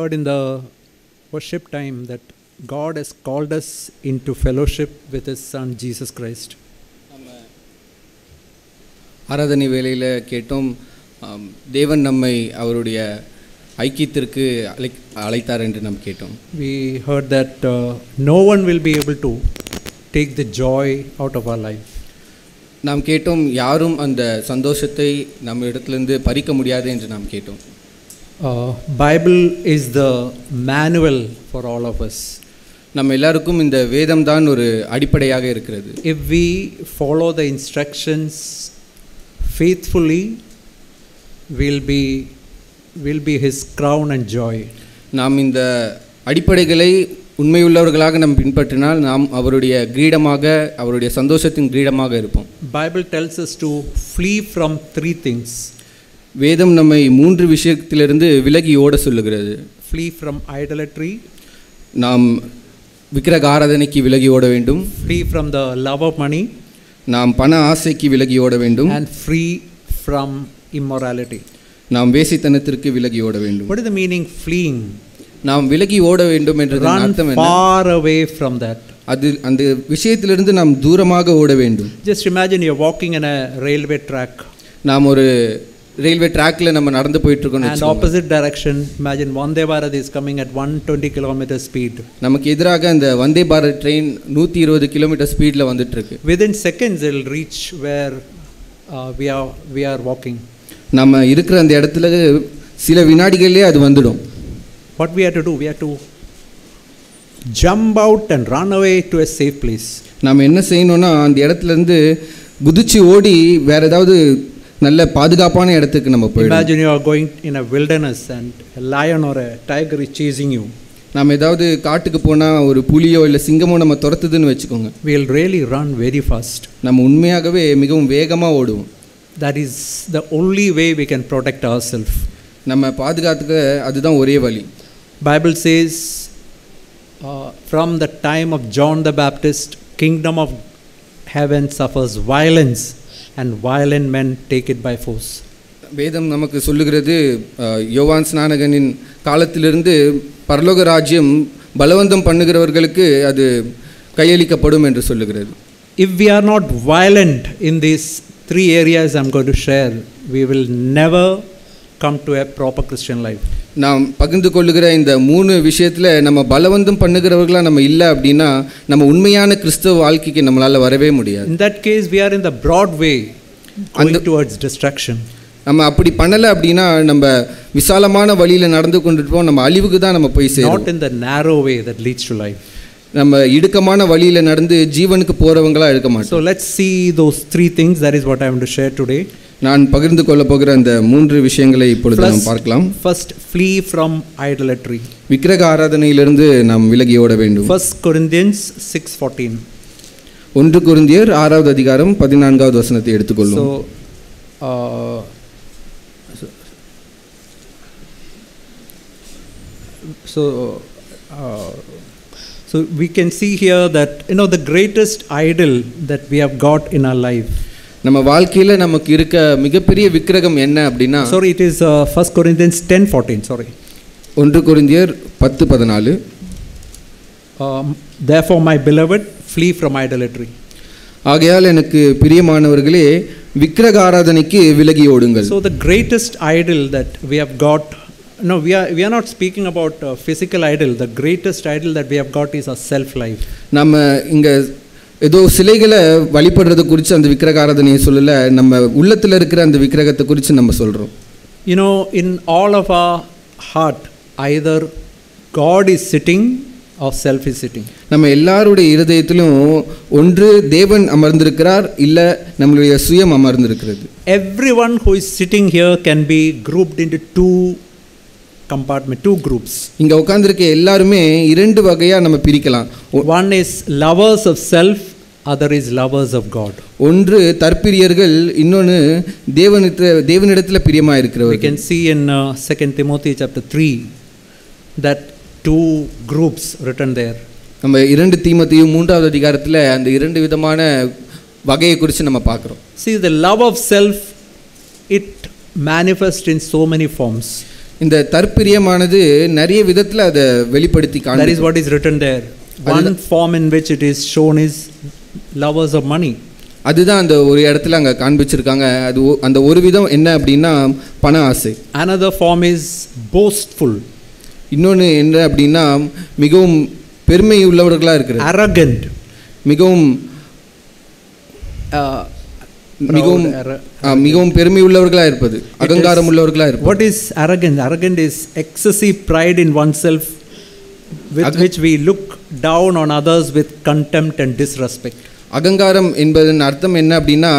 heard in the worship time that God has called us into fellowship with His Son Jesus Christ. ஆராதனை வேளையில் கேட்டோம், தேவன் நம்மை அவருடைய ஐக்கியத்திற்கு அழைத்தார் என்று நாம் கேட்டோம். We heard that no one will be able to take the joy out of our life. நாம் கேட்டோம், யாரும் அந்த சந்தோஷத்தை நம்ம இடத்திலிருந்து பறிக்க முடியாது என்று நாம் கேட்டோம். Bible is the manual for all of us. நம்ம எல்லாருக்கும் இந்த வேதம் தான் ஒரு அடிப்படையாக இருக்கிறது. If we follow the instructions faithfully, will be His crown and joy. நாம் இந்த அடிப்படைகளை உண்மையுள்ளவர்களாக நாம் பின்பற்றினால் நாம் அவருடைய கிரீடமாக, அவருடைய சந்தோஷத்தின் கிரீடமாக இருப்போம். Bible tells us to flee from 3 things. வேதம் நம்மை 3 விஷயத்திலிருந்து விலகி ஓட சொல்லுகிறது. Flee from idolatry. நாம் விக்கிரக ஆராதனைக்கு விலகி ஓட வேண்டும். Flee from the love of money. நாம் பண ஆசைக்கு விலகி ஓட வேண்டும். And free from immorality. நாம் வேசித்தனத்திற்கு விலகி ஓட வேண்டும். What is the meaning fleeing? நாம் விலகி ஓட வேண்டும் என்றதன் அர்த்தம் என்ன? Far away from that. அது அந்த விஷயத்திலிருந்து நாம் தூரமாக ஓட வேண்டும். Just imagine you're walking in a railway track. நாம் ஒரு ரயில்வே ட்ராக்ல நம்ம நடந்து போயிட்டு இருக்கோம். And opposite direction, imagine Vande Bharat is coming at 120 km speed. நமக்கு எதிராக அந்த வந்தே பாரத் ட்ரெயின் 120 km ஸ்பீட்ல வந்துட்டு இருக்கு. Within seconds it will reach where we are walking. நம்ம இருக்கிற அந்த இடத்துல சில வினாடிகளிலே அது வந்துடும். What we have to do? We have to jump out and run away to a safe place. நாம என்ன செய்யணும்னா அந்த இடத்துல இருந்து குதிச்சு ஓடி வேற ஏதாவது நல்ல பாதுகாப்பான இடத்துக்கு நம்ம போயிடணும். Imagine you are going in a wilderness and a lion or a tiger is chasing you. நாம ஏதாவது காட்டுக்கு போனா ஒரு புலியோ இல்ல சிங்கமோ நம்ம துரத்துதுன்னு வெச்சுக்கோங்க. We will really run very fast. நம்ம உண்மையாகவே மிகவும் வேகமா ஓடுவோம். That is the only way we can protect ourselves. நம்ம பாதுகாத்துக்க அதுதான் ஒரே வழி. Bible says from the time of John the Baptist, kingdom of heaven suffers violence and violent men take it by force. வேதம் நமக்கு சொல்லுகிறது, யோவான் ஸ்நானகனின் காலத்திலிருந்து பரலோக ராஜ்யம் பலவந்தம் பண்ணுகிறவர்களுக்கு அது கையளிக்கப்படும் என்று சொல்லுகிறது. If we are not violent in these 3 areas I'm going to share, we will never come to a proper Christian life. நாம் பகிர்ந்து கொள்ளுகிற இந்த 3 விஷயத்துல நம்ம பலவந்தம் பண்ணுகிறவர்களா நம்ம இல்ல அப்படினா நம்ம உண்மையான கிறிஸ்தவ வாழ்க்கைக்கு நம்மளால வரவே முடியாது. In that case we are in the broad way going towards destruction. நம்ம அப்படி பண்ணல அப்படினா நம்ம விசாலமான வழியில நடந்து கொண்டிருப்போம், நம்ம அழிவுக்கு தான் நம்ம போய் சேருவோம். Not in the narrow way that leads to life. நம்ம இடுக்கமான வழியில நடந்து ஜீவனுக்கு போறவங்களா இருக்க மாட்டோம். So let's see those 3 things. That is what I want to share today. நான் பகிர்ந்து கொள்ள போகிற அந்த 3 விஷயங்களை இப்பொழுது நாம் பார்க்கலாம். First, flee from idolatry. விக்கிரக ஆராதனையிலிருந்து நாம் விலகி ஓட வேண்டும். 1 Corinthians 6:14. 1 கொரிந்தியர் 6வது அதிகாரம் 14வது வசனத்தை எடுத்துக்கொள்வோம். So we can see here that the greatest idol that we have got in our life. நம்ம வாழ்க்கையில நமக்கு இருக்க மிகப்பெரிய விக்கிரகம் என்ன அப்படினா, sorry, it is 1 Corinthians 10:14. sorry, 1 கொரிந்தியர் 10:14. Therefore my beloved, flee from idolatry. ஆகையால் எனக்கு பிரியமானவர்களே விக்கிரக ஆராதனைக்கு விலகி ஓடுங்கள். So the greatest idol that we have got, no, we are not speaking about physical idol. The greatest idol that we have got is our self life. நம்ம இங்க ஏதோ சிலைகளை வழிபடுறது குறித்து அந்த விக்கிரக ஆராதனையை சொல்லல, நம்ம உள்ளத்துல இருக்கிற அந்த விக்கிரகத்தை குறித்து நம்ம சொல்றோம். In all of our heart, either God is sitting or self is sitting. நம்ம எல்லாருடைய இருதயத்திலும் ஒன்று தேவன் அமர்ந்திருக்கிறார், இல்ல நம்மளுடைய சுயம் அமர்ந்திருக்கிறது. Everyone who is sitting here can be grouped into 2 groups. இங்க உட்கார்ந்திருக்க எல்லாருமே 2 வகையா நம்ம பிரிக்கலாம். One is lovers of self, other is lovers of God. ஒன்று தற்பிரியர்கள், இன்னொன்று தேவனிடத்தில் பிரியமா இருக்கிறவர்கள். We can see in 2 Timothy chapter 3 that 2 groups written there. நம்ம 2 தீமோத்தேயு 3வது அதிகாரத்துல அந்த 2 விதமான வகையை குறித்து நம்ம பார்க்கிறோம். See, the love of self, it manifests in so many forms. இந்த தற்பிரியமானது நிறைய விதத்துல அதை வெளிப்படுத்தி That is காண்பிக்கும். what is written there. One form in which it is shown is lovers of money. அதுதான் அந்த ஒரு இடத்துல அங்க காண்பிச்சிருக்காங்க. அது அந்த ஒரு விதம் என்ன அப்படின்னா பண ஆசை. Another form is boastful. இன்னொன்று என்ன அப்படின்னா மிகவும் பெருமை உள்ளவர்களா இருக்கிறது. Arrogant. மிகவும் மிகவும் மிகவும் பெருமை உள்ளவர்களா இருப்பது, அகங்காரம் உள்ளவர்களா இருப்பது. What is arrogance? Arrogant is excessive pride in oneself with which we look down on others with contempt and disrespect. அகங்காரம் என்பதன் அர்த்தம் என்ன அப்படின்னா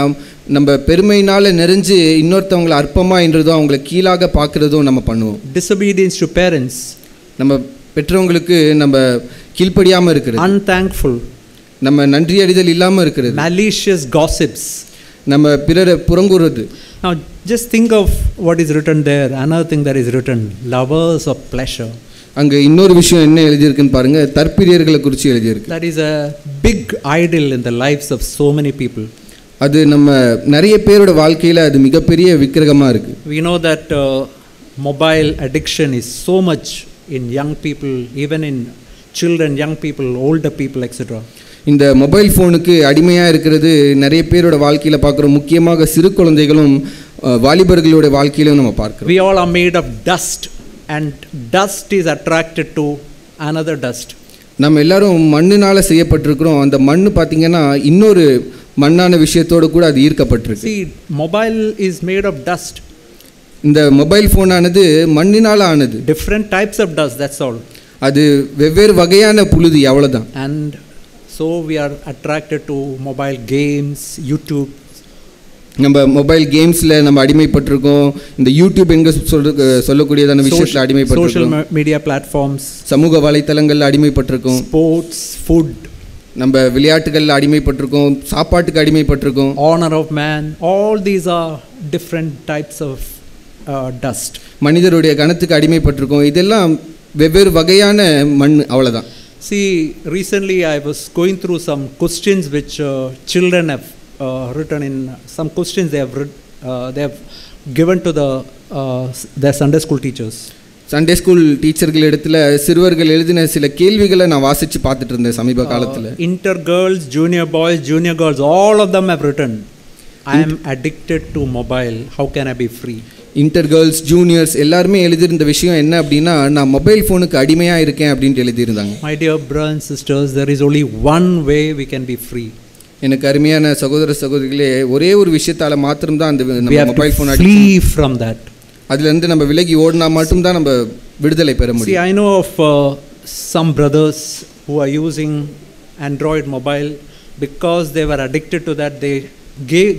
நம்ம பெருமையினால நிறைஞ்சு இன்னொருத்தவங்களை அற்பமா என்றதும் அவங்களை கீழாக பார்க்கறதும் நம்ம பண்ணுவோம். Disobedience to parents. நம்ம பெற்றவங்களுக்கு நம்ம கீழ்ப்படியாம இருக்கிறது. Unthankful. நம்ம நன்றி அறிதல் இல்லாம இருக்கிறது. Malicious gossips. நம்ம பிறரை புறங்கூறுறது. Now just think of what is written there. Another thing that is written, lovers of pleasure. அங்க இன்னொரு விஷயம் என்ன எழுதியிருக்குன்னு பாருங்க, தற்பிரியர்களை குறித்து எழுதியிருக்கு. That is a big idol in the lives of so many people. அது நம்ம நிறைய பேரோட வாழ்க்கையில அது மிகப்பெரிய விக்கிரகமா இருக்கு. We know that mobile addiction is so much in young people, even in children, young people, older people, etc. இந்த mobile ஃபோனுக்கு அடிமையாக இருக்கிறது நிறைய பேரோட வாழ்க்கையில் பார்க்குறோம். முக்கியமாக சிறு குழந்தைகளும் வாலிபர்களோட வாழ்க்கையிலும் நம்ம பார்க்குறோம். We all are made of dust and dust is attracted to another dust. நம்ம எல்லாரும் மண்ணினால் செய்யப்பட்டிருக்கிறோம். அந்த மண் பார்த்திங்கன்னா இன்னொரு மண்ணான விஷயத்தோடு கூட அது ஈர்க்கப்பட்டிருக்கு. See, mobile is made of dust. இந்த மொபைல் ஃபோனானது மண்ணினால் ஆனது. Different types of dust, that's all. அது வெவ்வேறு வகையான புழுதி, அவ்வளோதான். And so we are attracted to mobile games, YouTube. நம்ம மொபைல் கேம்ஸில் நம்ம அடிமைப்பட்டிருக்கோம். இந்த யூடியூப் எங்கே சொல்லக்கூடியதான விஷயத்தில் அடிமைப்பட்டிருக்கோம். Social media platforms, சமூக வலைத்தளங்களில் அடிமைப்பட்டிருக்கோம். sports, food, நம்ம விளையாட்டுகளில் அடிமைப்பட்டிருக்கோம், சாப்பாட்டுக்கு அடிமைப்பட்டிருக்கோம். honor of man, all these are different types of dust. மனிதருடைய கணத்துக்கு அடிமைப்பட்டிருக்கோம். இதெல்லாம் வெவ்வேறு வகையான மண், அவ்வளோதான். See, recently I was going through some questions which children have written in some questions they have given to their Sunday school teachers. Sunday school டீச்சர்கள் இடத்துல சிறுவர்கள் எழுதின சில கேள்விகளை நான் வாசித்து பார்த்துட்டு இருந்தேன் சமீப காலத்தில். Inter girls, junior boys, junior girls, all of them have written, I am addicted to mobile, how can I be free? Inter girls, juniors எல்லாருமே எழுதியிருந்த விஷயம் என்ன அப்படின்னா நான் மொபைல் ஃபோனுக்கு அடிமையாக இருக்கேன் அப்படின்ட்டு எழுதியிருந்தாங்க. My dear brothers and sisters, there is only one way we can be free. எனக்கு அருமையான சகோதர சகோதரிகளே, ஒரே ஒரு விஷயத்தால் மாத்திரம்தான் அந்த mobile phone flee from that. அதுலேருந்து நம்ம விலகி ஓடினா மட்டும்தான் நம்ம விடுதலை பெற முடியும். See, I know of some brothers who are using Android mobile because they were addicted to that. They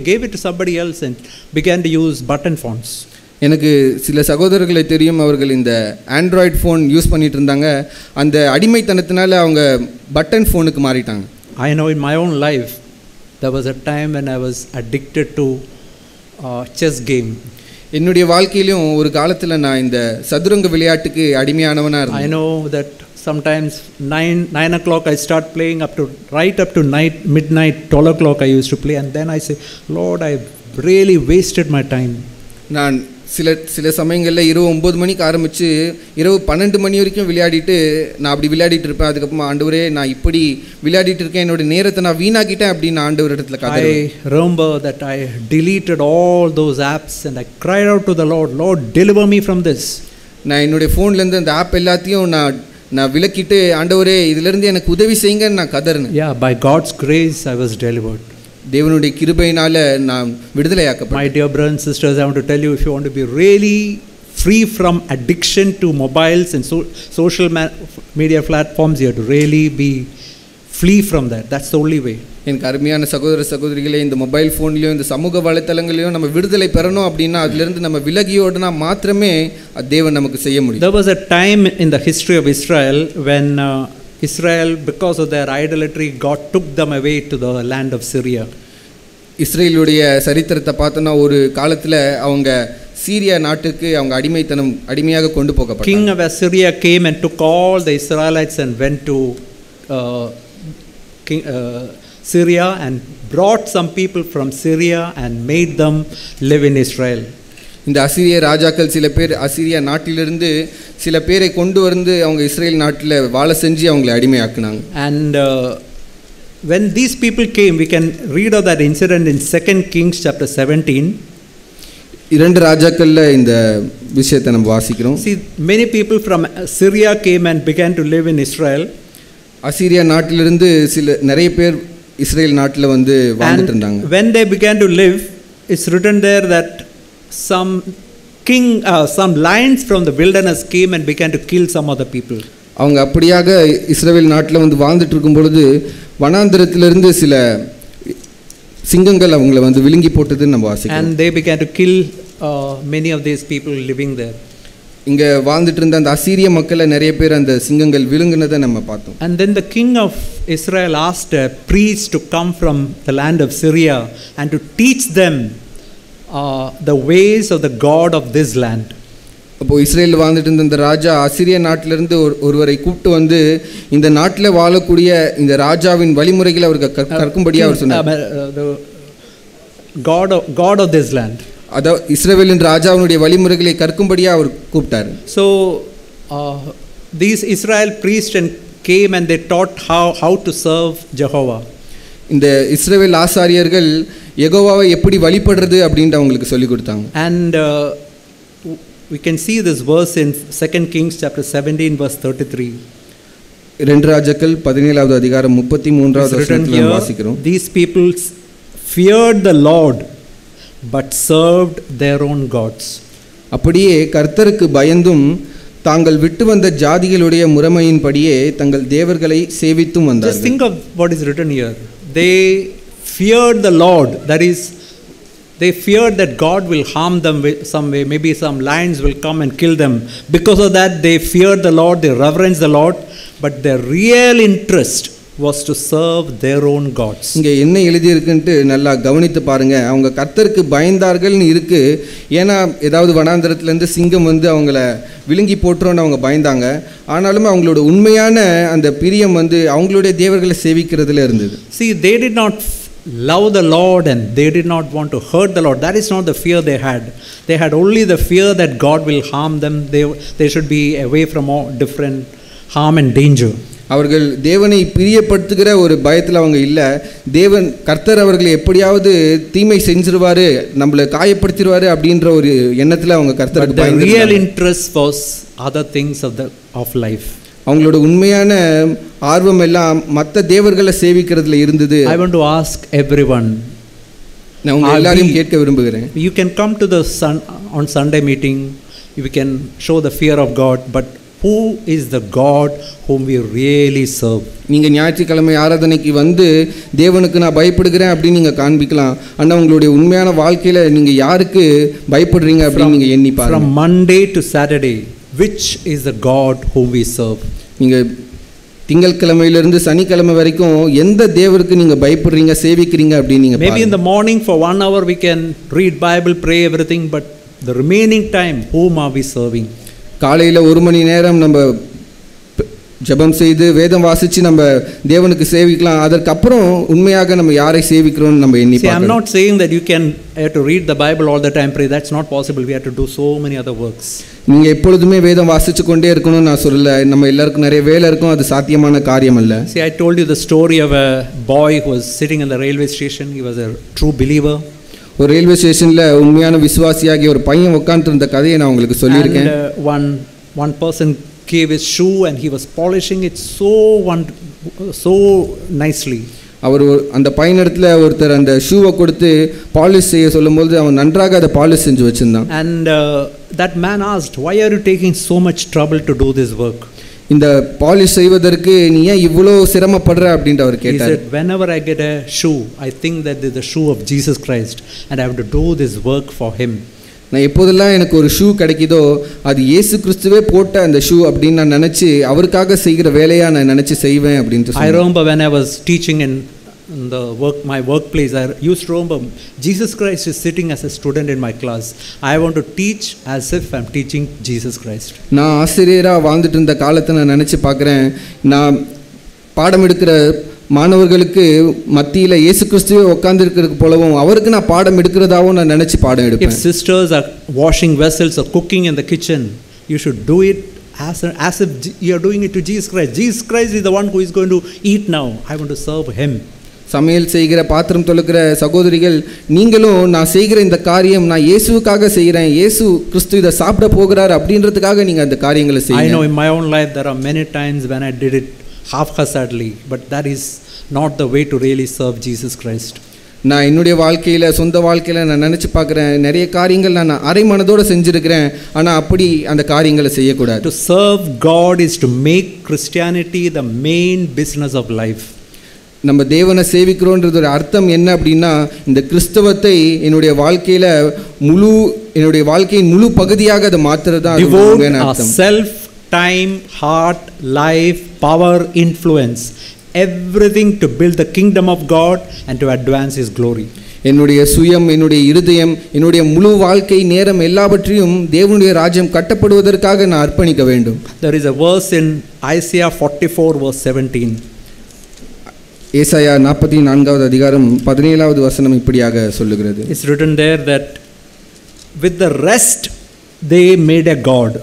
gave it to somebody else and began to use button phones. எனக்கு சில சகோதரர்களை தெரியும், அவர்கள் இந்த ஆண்ட்ராய்டு ஃபோன் யூஸ் பண்ணிட்டு இருந்தாங்க. அந்த அடிமைத்தனத்தினால அவங்க பட்டன் ஃபோனுக்கு மாறிட்டாங்க. I know in my own life there was a time when I was addicted to chess game. என்னுடைய வாழ்க்கையிலும் ஒரு காலத்தில் நான் இந்த சதுரங்க விளையாட்டுக்கு அடிமையானவனாக இருந்தேன். I know that sometimes 9 o'clock I start playing right up to midnight, 12 o'clock I used to play, and then I say, Lord, I really wasted my time. நான் சில சமயங்களில் இரவு 9 மணிக்கு ஆரம்பித்து இரவு 12 மணி வரைக்கும் விளையாடிட்டு நான் அப்படி விளையாடிட்டு இருப்பேன். அதுக்கப்புறமா ஆண்டவரே நான் இப்படி விளையாடிட்டு இருக்கேன், என்னோட நேரத்தை நான் வீணாக்கிட்டேன் அப்படின்னு ஆண்டவர் இடத்துல I remember that I deleted all those apps and I cried out to the Lord, Lord, deliver me from this. நான் என்னுடைய ஃபோன்லேருந்து அந்த ஆப் எல்லாத்தையும் நான் விலக்கிட்டு ஆண்டவரே இதிலிருந்து எனக்கு உதவி செய்யுங்கன்னு நான் கதறினேன். Yeah, by God's grace I was delivered. தேவனுடைய கிருபையினால நான் விடுதலையாக்கப்பட்டேன். My dear brothers and sisters, I want to tell you, if you want to be really free from addiction to mobiles and social media platforms, you have to really flee from that. That's the only way. எனக்கு அருமையான சகோதர சகோதரிகளே, இந்த mobile ஃபோன்லேயும் இந்த சமூக வலைத்தளங்களையும் நம்ம விடுதலை பெறணும் அப்படின்னா அதிலிருந்து நம்ம விலகியோடுனா மாத்திரமே தேவன் நமக்கு செய்ய முடியும். There was a time in the history of Israel when Israel, because of their idolatry, God took them away to the land of Syria. இஸ்ரேலுடைய சரித்திரத்தை பார்த்தோன்னா ஒரு காலத்தில் அவங்க சீரியா நாட்டுக்கு அவங்க அடிமையாக கொண்டு போகப்பட்டாங்க. King of Assyria came and took all the Israelites and went to Syria and brought some people from Syria and made them live in Israel. இந்த அசீரிய ராஜாக்கள் சில பேர் அசீரியா நாட்டிலிருந்து சில பேரை கொண்டு வந்து அவங்க இஸ்ரேல் நாட்டில் வாழ செஞ்சு அவங்களை அடிமையாக்குனாங்க. And when these people came, we can read of that incident in 2 Kings chapter 17. இரண்டு ராஜாக்கள்ல இந்த விஷயத்தை நம்ம வாசிக்கிறோம். See, many people from Syria came and began to live in Israel. அசீரியா நாட்டிலிருந்து நிறைய பேர் இஸ்ரேல் நாட்டில் வந்து வாழ்ந்துட்டு இருந்தாங்க. When they began to live, it's written there that some lions from the wilderness came and began to kill some other people. அவங்க அப்படியாக Israel நாட்டில் வந்து வாழ்ந்துட்டு இருக்கும் பொழுது வனாந்திரத்திலிருந்து சில சிங்கங்கள் அவங்களை வந்து விழுங்கி போட்டதுன்னு நம்ம வாசிக்கிறோம். And they began to kill many of these people living there. இங்கே வாழ்ந்துட்டு இருந்த அந்த அசீரிய மக்களை நிறைய பேர் அந்த சிங்கங்கள் விழுங்கினதை நம்ம பார்த்தோம். And then the king of Israel asked a priest to come from the land of Syria and to teach them the ways of the God of this land. அப்போ இஸ்ரேலில் வாழ்ந்துட்டு இருந்த இந்த ராஜா அசீரிய நாட்டிலிருந்து ஒருவரை கூப்பிட்டு வந்து இந்த நாட்டில் வாழக்கூடிய இந்த ராஜாவின் வழிமுறைகளை அவருக்கு கற்கும்படியாக அவர் சொன்னார். God of this land. அதாவது இஸ்ரவேலின் ராஜாவினுடைய வழிமுறைகளை கற்கும்படியாக அவர் கூப்பிட்டார். So these Israel priests came and they taught how to serve Jehovah. இந்த இஸ்ரவேல் ஆசாரியர்கள் யெகோவாவை எப்படி வழிபடுறது அப்படின்ட்டு அவங்களுக்கு சொல்லி கொடுத்தாங்க. And we can see this verse in 2 Kings chapter 17 verse 33. இரண்டு ராஜாக்கள் 17வது அதிகாரம் 33வது வசனத்தில் வாசிக்கிறோம். These people feared the Lord but served their own gods. அப்படியே கர்த்தருக்கு பயந்தும் தாங்கள் விட்டு வந்த ஜாதிகளுடைய முறைமையின்படியே தங்கள் தேவர்களை சேவித்தும் வந்தார்கள். Just think of what is written here. They feared the Lord, that is, they feared that God will harm them some way. Maybe some lions will come and kill them. Because of that, they feared the Lord, they reverenced the Lord, but their real interest was to serve their own gods. இங்கே என்ன எழுதியிருக்குன்ட்டு நல்லா கவனித்து பாருங்க. அவங்க கர்த்தருக்கு பயந்தார்கள்னு இருக்கு. ஏன்னா ஏதாவது வனாந்திரத்திலேருந்து சிங்கம் வந்து அவங்கள விழுங்கி போட்டுறோன்னு அவங்க பயந்தாங்க. ஆனாலும் அவங்களோட உண்மையான அந்த பிரியம் வந்து அவங்களுடைய தேவர்களை சேவிக்கிறதுல இருந்தது. See, they did not love the Lord and they did not want to hurt the Lord. That is not the fear they had. They had only the fear that God will harm them. They should be away from all different harm and danger. அவர்கள் தேவனை பிரியப்படுத்துகிற ஒரு பயத்தில் அவங்க இல்லை. தேவன் கர்த்தர் அவர்களை எப்படியாவது தீமை செஞ்சிருவாரு, நம்மளை காயப்படுத்திடுவாரு அப்படின்ற ஒரு எண்ணத்தில் அவங்க கர்த்தருக்கு பயந்து. The real interest was other things of life. அவங்களோட உண்மையான ஆர்வம் எல்லாம் மற்ற தேவர்களை சேவிக்கிறதுல இருந்தது. I want to ask everyone. நான் உங்க எல்லாரையும் கேட்க விரும்புகிறேன். You can come to the on Sunday meeting. You can show the fear of God, but who is the God whom we really serve? நீங்க ஞாயிற்றுக்கிழமை ஆராதனைக்கு வந்து தேவனுக்கு நான் பயப்படுகிறேன் அப்படின்னு நீங்க காண்பிக்கலாம். ஆனா உங்களுடைய உண்மையான வாழ்க்கையில நீங்க யாருக்கு பயப்படுறீங்க அப்படின்னு நீங்க எண்ணி பாருங்க. From Monday to Saturday, which is the God whom we serve? நீங்க திங்கட்கிழமையிலிருந்து சனிக்கிழமை வரைக்கும் எந்த தேவருக்கு நீங்க பயப்படுறீங்க, சேவிக்கிறீங்க அப்படின்னு நீங்க Maybe in the morning for 1 hour we can read Bible, pray everything, but the remaining time whom are we serving? காலையில் 1 மணி நேரம் நம்ம ஜெபம் செய்து வேதம் வாசித்து நம்ம தேவனுக்கு சேவிக்கலாம். அதற்கப்புறம் உண்மையாக நம்ம யாரை சேவிக்கிறோம்னு நம்ம எண்ணி பார்க்கணும். I'm not saying that you can have to read the Bible all the time, pray. That's not possible. We have to do so many other works. நீங்கள் எப்பொழுதுமே வேதம் வாசித்து கொண்டே இருக்கணும்னு நான் சொல்லலை. நம்ம எல்லாருக்கும் நிறைய வேலை இருக்கும், அது சாத்தியமான காரியம் அல்ல. See, I told you the story of a boy who was sitting in the railway station. He was a true believer. ஒரு ரயில்வே ஸ்டேஷனில் உண்மையான விசுவாசியாகி ஒரு பையன் உட்காந்துருந்த கதையை நான் உங்களுக்கு சொல்லியிருக்கேன். One person gave his shoe and he was polishing it so nicely. அவர் அந்த பையனிடத்தில் ஒருத்தர் அந்த ஷூவை கொடுத்து பாலிஷ் செய்ய சொல்லும்போது அவன் நன்றாக அதை பாலிஷ் செஞ்சு வச்சிருந்தான். And that man asked, why are you taking so much trouble to do this work? இந்த பாலிஷ் செய்வதற்கு நீ ஏன் இவ்வளோ சிரமப்படுற அப்படின்ட்டு அவர் கேட்டார். He said, whenever I get a shoe, I think that this is the shoe of Jesus Christ and I have to do this work for him. நான் எப்போதெல்லாம் எனக்கு ஒரு ஷூ கிடைக்குதோ அது இயேசு கிறிஸ்துவே போட்ட அந்த ஷூ அப்படின்னு நான் நினச்சி அவருக்காக செய்கிற வேலையாக நான் நினச்சி செய்வேன் அப்படின்ட்டு. I remember when I was teaching in my workplace, I used to remember Jesus Christ is sitting as a student in my class. I want to teach as if I'm teaching Jesus Christ. நான் ஆசிரியராக வாழ்ந்துட்டு இருந்த காலத்தை நான் நினச்சி பார்க்குறேன். நான் பாடம் எடுக்கிற மாணவர்களுக்கு மத்தியில் இயேசு கிறிஸ்துவே உட்கார்ந்து இருக்கிறது போலவும் அவருக்கு நான் பாடம் எடுக்கிறதாவும் நான் நினைச்சு பாடம் If எடுப்பேன். sisters are washing vessels or cooking in the kitchen, you should do it as if you are doing it to Jesus Christ. Jesus Christ is the one who is going to eat now. I want to serve him. சமையல் செய்கிற பாத்திரம் தொழுக்கிற சகோதரிகள், நீங்களும் நான் செய்கிற இந்த காரியம் நான் இயேசுவுக்காக செய்கிறேன், இயேசு கிறிஸ்து இதை சாப்பிட போகிறார் அப்படின்றதுக்காக நீங்கள் அந்த காரியங்களை I செய்யுங்க. know in my own life there are many times when I did it half-heartedly, but that is not the way to really serve Jesus Christ. நான் என்னுடைய வாழ்க்கையில், சொந்த வாழ்க்கையில் நான் நினச்சி பார்க்குறேன், நிறைய காரியங்கள் நான் அரை மனதோடு செஞ்சுருக்கிறேன், ஆனால் அப்படி அந்த காரியங்களை செய்யக்கூடாது. To serve God is to make Christianity the main business of life. நம்ம தேவனை சேவிக்கிறோன்றது ஒரு அர்த்தம் என்ன அப்படின்னா, இந்த கிறிஸ்தவத்தை என்னுடைய வாழ்க்கையில் என்னுடைய வாழ்க்கையின் முழு பகுதியாக அதை மாற்றுறது தான் Devote அர்த்தம். ourself, time, heart, life, power, influence, everything to build the kingdom of God and to advance His glory. என்னுடைய சுயம், என்னுடைய இருதயம், என்னுடைய முழு வாழ்க்கை நேரம் எல்லாவற்றையும் தேவனுடைய ராஜ்யம் கட்டப்படுவதற்காக நான் அர்ப்பணிக்க வேண்டும். There is a verse in Isaiah 44 verse 17. ஏசாயா 44வது அதிகாரம் 17வது வசனம் இப்படியாக சொல்லுகிறது. It's written there that with the rest they made a god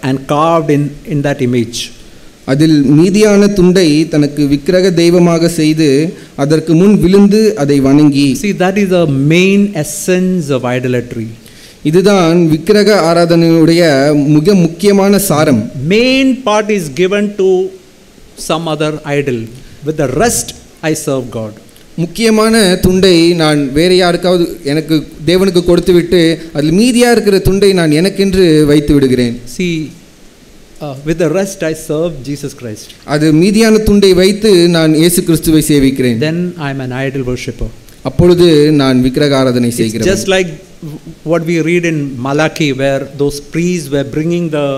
and carved in that image. அதில் மீதியான துண்டை தனக்கு விக்கிரக தெய்வமாக செய்து அதற்கு முன் விழுந்து அதை வணங்கி. See, that is the main essence of idolatry. இதுதான் விக்கிரக ஆராதனையுடைய மிக முக்கியமான சாரம். Main part is given to some other idol. With the rest I serve God. முக்கியமான துண்டை நான் வேற யாருக்காவது எனக்கு தேவனுக்கு கொடுத்து விட்டு அதில் மீதியாக இருக்கிற துண்டை நான் எனக்கென்று வைத்து விடுகிறேன். See, with the rest I serve Jesus Christ. அது மீதியான துண்டை வைத்து நான் இயேசு கிறிஸ்துவை சேவிக்கிறேன். Then I am an idol worshipper. அப்பொழுது நான் விக்கிரக ஆராதனை செய்கிறேன். Just like what we read in Malachi, where those priests were bringing the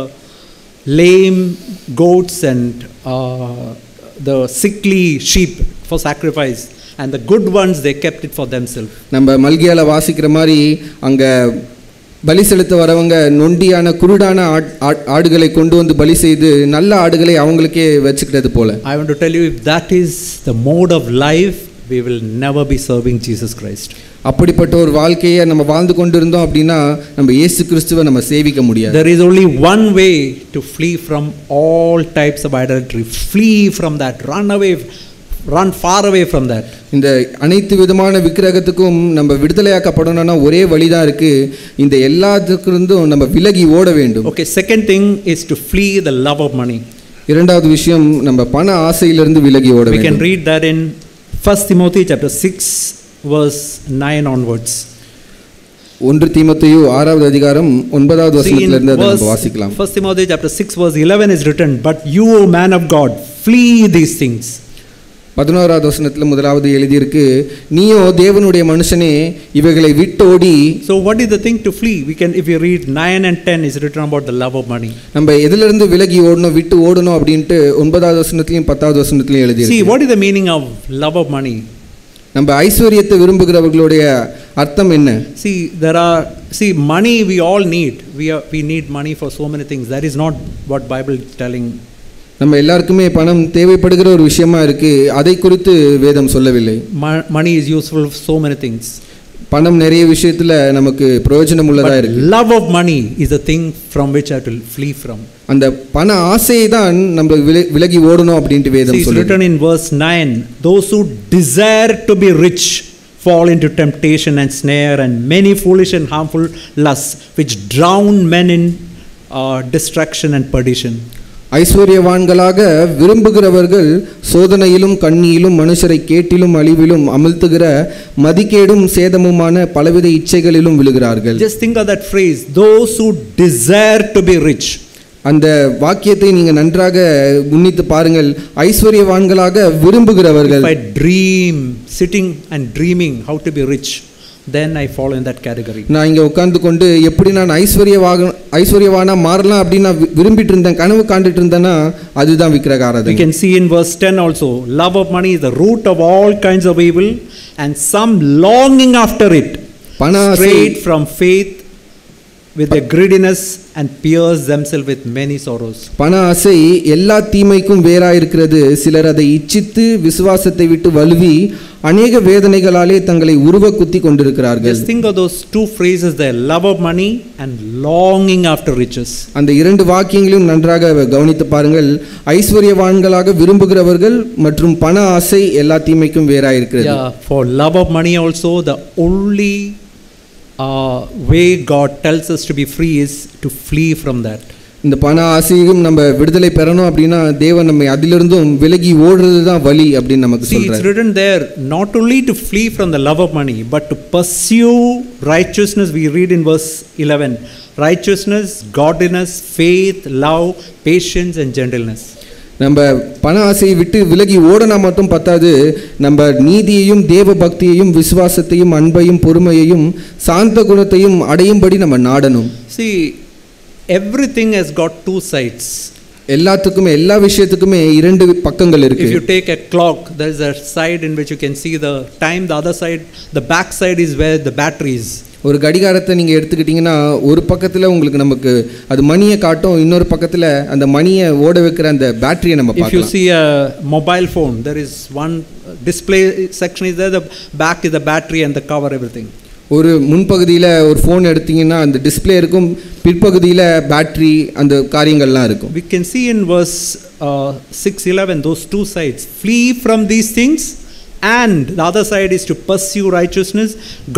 lame goats and the sickly sheep for sacrifice, and the good ones they kept it for themselves. நம்ம மல்கியால வாசிக்கிற மாதிரி அங்க பலி செலுத்த வரவங்க நொண்டியான குருடான ஆடுகளை கொண்டு வந்து பலி செய்து நல்ல ஆடுகளை அவங்களுக்கே வச்சுக்கிட்டது போல. I want to tell you, if that is the mode of life, we will never be serving Jesus Christ. அப்படிப்பட்ட ஒரு வாழ்க்கையை நம்ம வாழ்ந்து கொண்டிருந்தோம் அப்படின்னா நம்ம இயேசு கிறிஸ்துவை நம்ம சேவிக்க முடியாது. There is only one way to flee from all types of idolatry. Flee from that. Run far away from that. இந்த அனைத்து விதமான விக்கிரகத்துக்கும் நம்ம விடுதலையாக்கப்படணும்னா ஒரே வழிதான் இருக்கு. இந்த எல்லாத்துக்கிருந்தும் நம்ம விலகி ஓட வேண்டும். Okay, second thing is to flee the love of money. இரண்டாவது விஷயம், நம்ம பண ஆசையிலிருந்து விலகி ஓட வேண்டும். We can read that in 1 Timothy chapter 6 verse 9 onwards. 1 தீமோத்தேயு 6வது அதிகாரம் 9வது வசனத்துல இருந்து அதை நம்ம வாசிக்கலாம். 1 Timothy chapter 6 verse 11 is written, "But you, O man of God, flee these things." 11வது வசனத்துல முதலாவது எழுதி இருக்கு, நீயோ தேவனுடைய மனுஷனே இவைகளை விட்டோடி. So what is the thing to flee? We can, if you read 9 and 10 is written about the love of money. நம்ம எதில இருந்து விலகி ஓடணும், விட்டு ஓடணும் அப்படினு 9வது வசனத்திலயும் 10வது வசனத்திலயும் எழுதி இருக்கு. See, what is the meaning of love of money? நம்ம ஐஸ்வரியத்தை விரும்புகிறவர்களுடைய அர்த்தம் என்ன? See, money we all need. We need money for so many things. That is not what Bible is telling. நம்ம எல்லாருக்குமே பணம் தேவைப்படுகிற ஒரு விஷயமா இருக்கு. அதை குறித்து வேதம் சொல்லவில்லை. Money is useful for so many things. பணம் நிறைய விஷயத்துல நமக்கு பிரயோஜனம் உள்ளதா இருக்கு. Love of money is the thing from which I will flee from. அந்த பண ஆசையை தான் நம்ம விலகி ஓடணும் அப்படினு வேதம் சொல்லுது. It's written in verse 9, those who desire to be rich fall into temptation and snare and many foolish and harmful lusts which drown men in destruction and perdition. ஐஸ்வர்யவான்களாக விரும்புகிறவர்கள் சோதனையிலும் கண்ணியிலும் மனுஷரை கேட்டிலும் அழிவிலும் அமிழ்த்துகிற மதிக்கேடும் சேதமுமான பலவித இச்சைகளிலும் விழுகிறார்கள். Just think of that phrase, those who desire to be rich. அந்த வாக்கியத்தை நீங்க நன்றாக உன்னித்து பாருங்கள். ஐஸ்வர்யவான்களாக விரும்புகிறவர்கள். If I dream, sitting and dreaming how to be rich, then I fall in that category. நான் இங்க உட்கார்ந்து கொண்டு எப்படி நான் ஐஸ்வர்யவானா மாறலாம் அப்படி நான் விரும்பிட்டு இருந்தேன், கனவு காண்டிட்டு இருந்தேனா அதுதான் விக்கிரக ஆராதனை. We can see in verse 10 also, love of money is the root of all kinds of evil and some longing after it strayed from faith with their greediness and pierce themselves with many sorrows. பண ஆசை எல்லா தீமைக்கும் வேறாயிருக்கிறது. சிலர் அதை இச்சித்து விசுவாசத்தை விட்டு வழுவி அநேக வேதனைகளாலே தங்களை உருவ குத்தி கொண்டிருக்கிறார்கள். Just think of those two phrases there, love of money and longing after riches. அந்த இரண்டு வாக்கியங்களையும் நன்றாக கவனித்து பாருங்கள். ஐஸ்வர்யவான்களாக விரும்புகிறவர்கள் மற்றும் பண ஆசை எல்லா தீமைக்கும் வேறாயிருக்கிறது. Yeah, for love of money also, the only way God tells us to be free is to flee from that. இந்த பண ஆசையும் நம்ம விடுதலை பெறணும் அப்படின்னா தேவன் நம்மை அதிலிருந்தும் விலகி ஓடுறது தான் வழி அப்படின்னு நமக்கு சொல்றாரு. See, it's written there not only to flee from the love of money but to pursue righteousness. We read in verse 11, righteousness, godliness, faith, love, patience and gentleness. நம்ம பண ஆசையை விட்டு விலகி ஓடனா மட்டும் பத்தாது, நம்ம நீதியையும் தேவ பக்தியையும் விசுவாசத்தையும் அன்பையும் பொறுமையையும் சாந்த குணத்தையும் அடையும்படி நம்ம நாடணும். See, everything has got two sides. எல்லாத்துக்குமே எல்லா விஷயத்துக்குமே இரண்டு பக்கங்கள் இருக்கு. If you take a clock, there is a side in which you can see the time. The other side, the back side is where the battery is. ஒரு கடிகாரத்தை நீங்கள் எடுத்துக்கிட்டிங்கன்னா ஒரு பக்கத்தில் உங்களுக்கு நமக்கு அது மணியை காட்டும், இன்னொரு பக்கத்தில் அந்த மணியை ஓட வைக்கிற அந்த பேட்டரியை நம்ம பார்க்கலாம். If you see a mobile phone, there is one display section is there, the back is the battery and the cover, everything. ஒரு முன்பகுதியில் ஒரு ஃபோன் எடுத்தீங்கன்னா அந்த டிஸ்பிளே இருக்கும், பிற்பகுதியில் பேட்டரி அந்த காரியங்கள்லாம் இருக்கும். We can see in verse 6:11 those two sides. Flee from these things, and the other side is to pursue righteousness,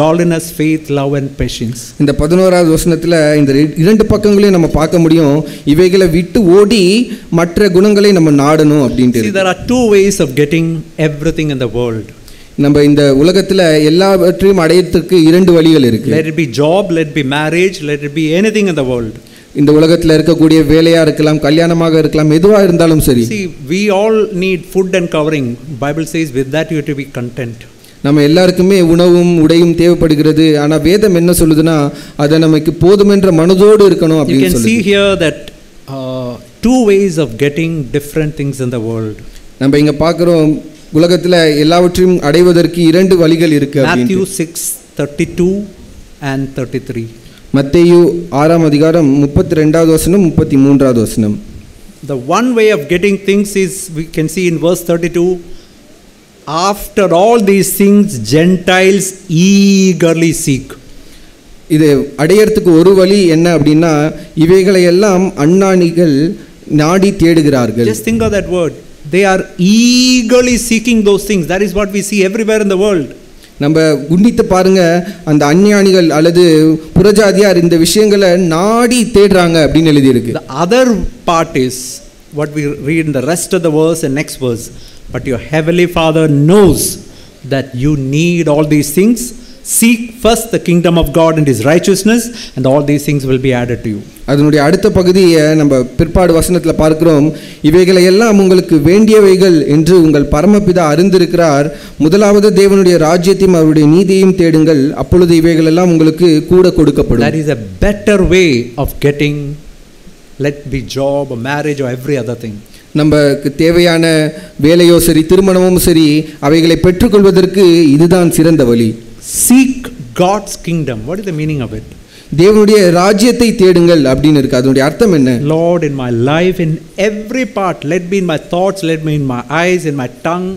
godliness, faith, love and patience. இந்த 11வது வசனத்தில் இந்த இரண்டு பக்கங்களையும் நம்ம பார்க்க முடியும். இவைகளை விட்டு ஓடி மற்ற குணங்களை நம்ம நாடணும் அப்படின்ட்டு. See, there are two ways of getting everything in the world. நம்ம இந்த உலகத்தில் எல்லாவற்றையும் அடையறதுக்கு இரண்டு வழிகள் இருக்கு. Let it be job, let it be marriage, let it be anything in the world. இந்த உலகத்தில் இருக்கக்கூடிய வேலையா இருக்கலாம், கல்யாணமாக இருக்கலாம், எதுவா இருந்தாலும் சரி. See, we all need food and covering. Bible says with that you have to be content. நம்ம எல்லாருக்குமே உணவும் உடையும் தேவைப்படுகிறது. ஆனா வேதம் என்ன சொல்லுதுன்னா அதை நமக்கு போதுமென்ற மனதோடு இருக்கணும் அப்படின்னு சொல்லுது. You can see here that two ways of getting different things in the world. நம்ம இங்க பார்க்கிறோம் உலகத்துல எல்லாவற்றையும் அடைவதற்கு இரண்டு வழிகள் இருக்கு. Matthew 6:32 and 33. மத்தேயு 6ஆம் அதிகாரம் 32வது வசனம் 33வது வசனம். The one way of getting things is, we can see in verse 32, after all these things Gentiles eagerly seek. இது அடையறதுக்கு ஒரு வழி என்ன அப்படின்னா இவைகளை எல்லாம் அஞ்ஞானிகள் நாடி தேடுகிறார்கள். Just think of that word. They are eagerly seeking those things. That is what we see everywhere in the world. நம்ம குண்டித்து பாருங்க, அந்த அஞ்ஞானிகள் அல்லது புறஜாதியார் இந்த விஷயங்களை நாடி தேடுறாங்க அப்படின்னு எழுதி இருக்கு. The other part is what we read in the rest of the verse and next verse. But your heavenly Father knows that you need all these things. Seek first the kingdom of God and his righteousness, and all these things will be added to you. அதனுடைய அடுத்த பகுதியை நம்ம பிற்பாடு வசனத்தில் பார்க்கிறோம். இவைகளை எல்லாம் உங்களுக்கு வேண்டியவைகள் என்று உங்கள் பரமபிதா அறிந்திருக்கிறார். முதலாவது தேவனுடைய ராஜ்யத்தையும் அவருடைய நீதியையும் தேடுங்கள், அப்பொழுது இவைகள் எல்லாம் உங்களுக்கு கூட கொடுக்கப்படும். That is a better way of getting, let be job or marriage or every other thing. நமக்கு தேவையான வேலையோ சரி, திருமணமும் சரி, அவைகளை பெற்றுக்கொள்வதற்கு இதுதான் சிறந்த வழி. Seek God's kingdom. What is the meaning of it? தேவனுடைய ராஜ்யத்தை தேடுங்கள் அப்படின்னு இருக்கு. அதனுடைய அர்த்தம் என்ன? Lord, in my life, in every part, let me in my thoughts, let me in my eyes, in my tongue,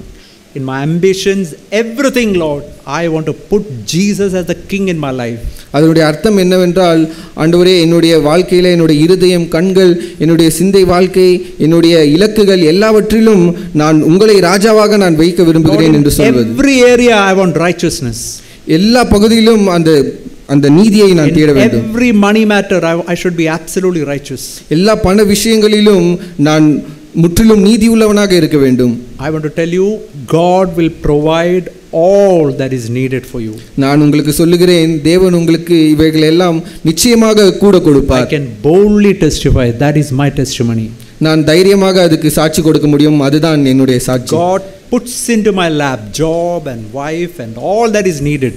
in my ambitions, everything, Lord, I want to put Jesus as the king in my life. அதனுடைய அர்த்தம் என்னவென்றால், ஆண்டவரே என்னுடைய வாழ்க்கையில என்னுடைய இருதயம், கண்கள், என்னுடைய சிந்தை வாழ்க்கை, என்னுடைய இலக்குகள் எல்லாவற்றிலும் நான் உங்களை ராஜாவாக நான் வைக்க விரும்புகிறேன் என்று சொல்வது. Every area I want righteousness. எல்லா பகுதியிலும் அந்த நீதியை நான் தேட வேண்டும். Every money matter I should be absolutely righteous. எல்லா பண விஷயங்களிலும் நான் முற்றிலும் நீதி உள்ளவனாக இருக்க வேண்டும். I want to tell you, God will provide all that is needed for you. நான் உங்களுக்கு சொல்லுகிறேன், தேவன் உங்களுக்கு இவைகள் எல்லாம் நிச்சயமாக கூட கொடுப்பார். I can boldly testify, that is my testimony. நான் தைரியமாக அதுக்கு சாட்சி கொடுக்க முடியும், அதுதான் என்னுடைய சாட்சி. God puts into my lap job and wife and all that is needed.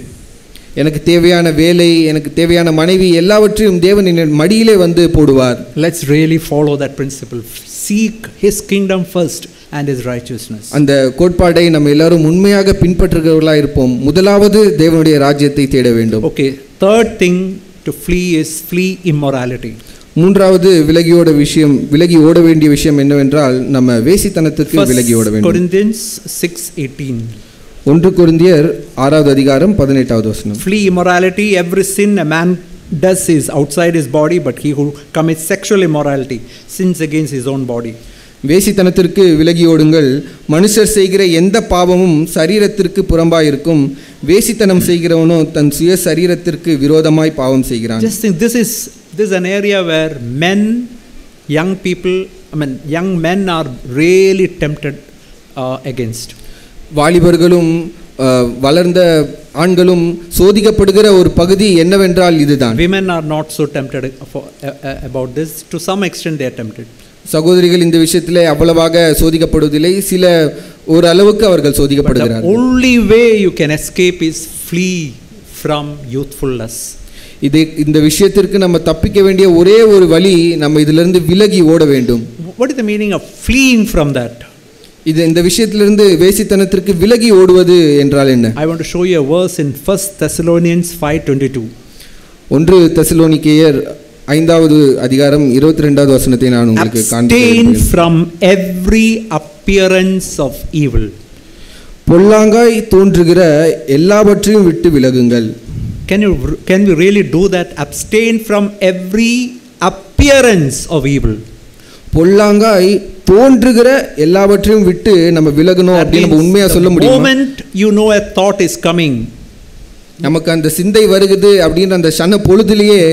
எனக்கு தேவையான வேலை, எனக்கு தேவையான மனைவி எல்லாவற்றையும் தேவன் என் மடியிலே வந்து போடுவார். Let's really follow that principle. Seek his kingdom first and his righteousness. அந்த கோட்பாடை நம்ம எல்லாரும் உண்மையாக பின்பற்றுகிறவர்களாக இருப்போம். முதலாவது தேவனுடைய ராஜ்யத்தை தேட வேண்டும். Okay, third thing to flee is flee immorality. மூன்றாவது விலகி ஓட வேண்டிய விஷயம் என்னவென்றால் நம்ம வேசித்தனத்துக்கு விலகி ஓட வேண்டும். Corinthians 6:18. 1 கொரிந்தியர் 6வது அதிகாரம் 18வது வசனம். Flee immorality. Every sin a man does is outside his body, but he who commits sexual immorality sins against his own body. வேசித்தனத்திற்கு விலகி ஓடுங்கள். மனுஷர் செய்கிற எந்த பாவமும் சரீரத்திற்கு புறம்பாய் இருக்கும். வேசித்தனம் செய்கிறவனோ தன் சுய சரீரத்திற்கு விரோதமாய் பாவம் செய்கிறான். Just think, this is an area where young men are really tempted against. வாலிபர்களும் வளர்ந்த ஆண்களும் சோதிக்கப்படுகிற ஒரு பகுதி என்னவென்றால் இதுதான். Women are not so tempted about this. To some extent they are tempted. சகோதரிகள் இந்த விஷயத்திலே அவ்வளவாக சோதிக்கப்படுவதில்லை. சில ஒரு அளவுக்கு அவர்கள் சோதிக்கப்படுகிறார்கள். The only way you can escape is flee from youthfulness. இந்த விஷயத்திற்கு நம்ம தப்பிக்க வேண்டிய ஒரே ஒரு வழி, நம்ம இதிலிருந்து விலகி ஓட வேண்டும். What is the meaning of fleeing from that? இந்த விஷயத்திலிருந்து வேசித்தனத்திற்கு விலகி ஓடுவது என்றால் என்ன? I want to show you a verse in 1 Thessalonians 5:22. 1 தெசலோனிக்கேயர் 5வது அதிகாரம் 22வது வசனத்தை நான் உங்களுக்கு காண்பிக்கிறேன். Abstain from every appearance of evil. பொல்லாங்காய் தோன்றுகிற எல்லாவற்றையும் விட்டு விலகுங்கள். Can we really do that? Abstain from every appearance of evil. பொல்லாங்காய் தோன்றுகிற எல்லாவற்றையும் விட்டு நம்ம விலகணும் அப்படி நம்ம உண்மையா சொல்ல முடியுமா? Moment you know a thought is coming, நமக்கு அந்த சிந்தை வருகிறது அப்படின்ற அந்த சன பொழுதிலேயே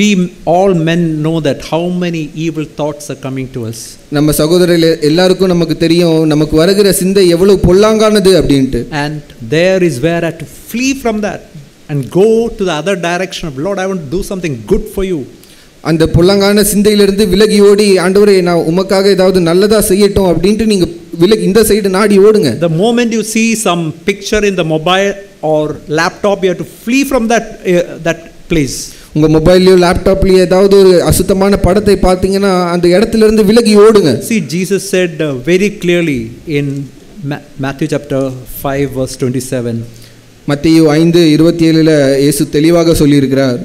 we all men know that how many evil thoughts are coming to us. நம்ம சகோதரர்கள் எல்லாருக்கும் நமக்கு தெரியும் நமக்கு வருகிற சிந்தை எவ்வளவு பொல்லாங்கானது அப்படின்ட்டு. And there is where I have to flee from that and go to the other direction of Lord, I want to do something good for you. அந்த பொல்லாங்கான சிந்தையிலிருந்து விலகி ஓடி, ஆண்டவரே நான் உமக்காக ஏதாவது நல்லதா செய்யட்டும் அப்படின்ட்டு நீங்க இந்த சைடு நாடி ஓடுங்க. The moment you see some picture in the mobile or laptop, you have to flee from that place. உங்க மொபைல்லயோ லேப்டாப்லயோ ஏதாவது ஒரு அசுத்தமான படத்தை பார்த்தீங்கன்னா அந்த இடத்துல இருந்து விலகி ஓடுங்க. See, Jesus said very clearly in Matthew chapter 5 verse 27. மத்தேயு 5:27ல இயேசு தெளிவாக சொல்லி இருக்கிறார்.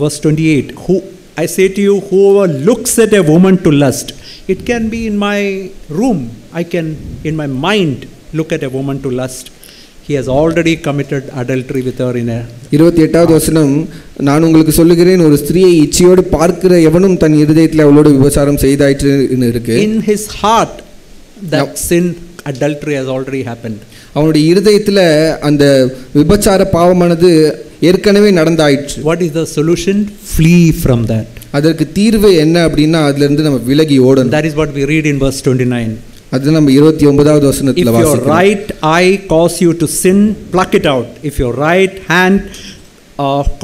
Verse 28. I say to you, whoever looks at a woman to lust, it can be in my room, I can in my mind look at a woman to lust, he has already committed adultery with her in a 28வது வசனம், நான் உங்களுக்கு சொல்லுகிறேன், ஒரு ஸ்திரியை இச்சையோடு பார்க்கிற எவனும் தன் இருதயத்தில் அவளோடு விபச்சாரம் செய்தாயிற்றுன்னு இருக்கு. In his heart that sin, adultery has already happened. அவனுடைய இருதயத்தில் அந்த விபச்சார பாவமானது ஏற்கனவே நடந்தாயிற்று. What is the solution? Flee from that. அதற்கு தீர்வு என்ன அப்படின்னா அதுல இருந்து நம்ம விலகி ஓடணும். That is what we read in verse 29. அது நம்ம 29வது வசனத்துல வாசிக்கிறோம். If your right eye cause you to sin, pluck it out. If your right hand